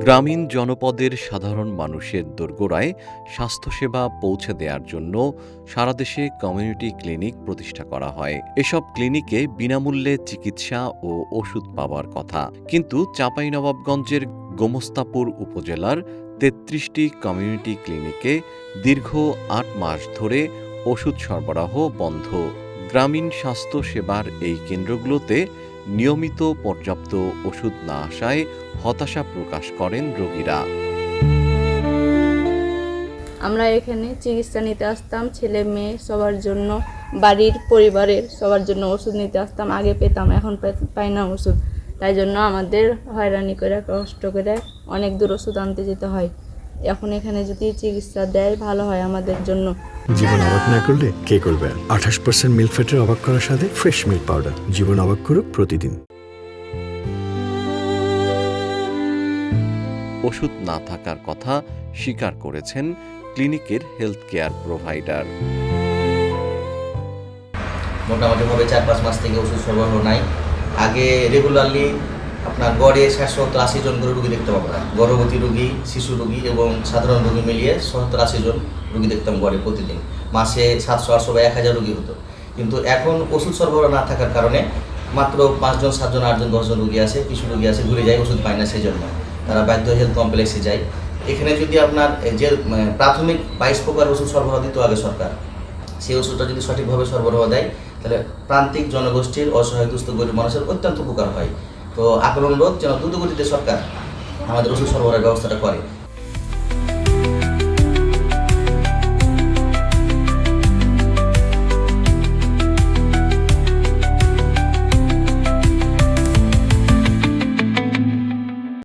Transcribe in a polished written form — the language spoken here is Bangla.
গ্রামীণ জনপদের সাধারণ মানুষের দোরগোড়ায় স্বাস্থ্যসেবা পৌঁছে দেওয়ার জন্য সারা দেশে কমিউনিটি ক্লিনিক প্রতিষ্ঠা করা হয়। এসব ক্লিনিকে বিনামূল্যে চিকিৎসা ও ওষুধ পাওয়ার কথা, কিন্তু চাঁপাইনবাবগঞ্জের গোমস্তাপুর উপজেলার ৩৩টি কমিউনিটি ক্লিনিকে দীর্ঘ ৮ মাস ধরে ওষুধ সরবরাহ বন্ধ। গ্রামীণ স্বাস্থ্য সেবার এই কেন্দ্রগুলোতে নিয়মিত পর্যাপ্ত ওষুধ না আসায় হতাশা প্রকাশ করেন রোগীরা। আমরা এখানে চিকিৎসা নিতে আসতাম, ছেলে মেয়ে সবার জন্য, বাড়ির পরিবারের সবার জন্য ওষুধ নিতে আসতাম। আগে পেতাম, এখন পাই না ওষুধ। তাই জন্য আমাদের হয়রানি করে কষ্ট করে অনেক দূর ওষুধ আনতে যেতে হয়। এখন এখানে যদি চিকিৎসা দেয় ভালো হয় আমাদের জন্য। জীবন অবাক না করলে কে করবে? 28% মিল্ক ফ্যাটের অবাক করার সাথে ফ্রেশ মিল্ক পাউডার। জীবন অবাক করুক প্রতিদিন। ওষুধ না থাকার কথা স্বীকার করেছেন ক্লিনিকের হেলথ কেয়ার প্রোভাইডার। মোটামুটিভাবে 4-5 মাস থেকে ওষুধ সরবরাহ নাই। আগে রেগুলারলি আপনার গড়ে 70-80 জন করে রুগী দেখতাম আমরা। গর্ভবতী রুগী, শিশু রুগী এবং সাধারণ রুগী মিলিয়ে 70-80 জন রুগী দেখতাম গড়ে প্রতিদিন। মাসে 700-800 বা 1000 রুগী হতো। কিন্তু এখন ওষুধ সরবরাহ না থাকার কারণে মাত্র 5 জন, 7 জন, 8 জন, 10 জন রুগী আছে, কিছু রুগী আছে ঘুরে যায়, ওষুধ পায় না, সেই জন্য তারা বাধ্য হেলথ কমপ্লেক্সে যায়। এখানে যদি আপনার যে প্রাথমিক 22 প্রকার ওষুধ সরবরাহ দিত আগে সরকার, সেই ওষুধটা যদি সঠিকভাবে সরবরাহ দেয় তাহলে প্রান্তিক জনগোষ্ঠীর অসহায় দুস্থ গরিব মানুষের অত্যন্ত উপকার হয়। তো আকলন রোধ যেন দ্রুতগতিতে সরকার আমাদের ওষুধ সরবরাহের ব্যবস্থাটা করে।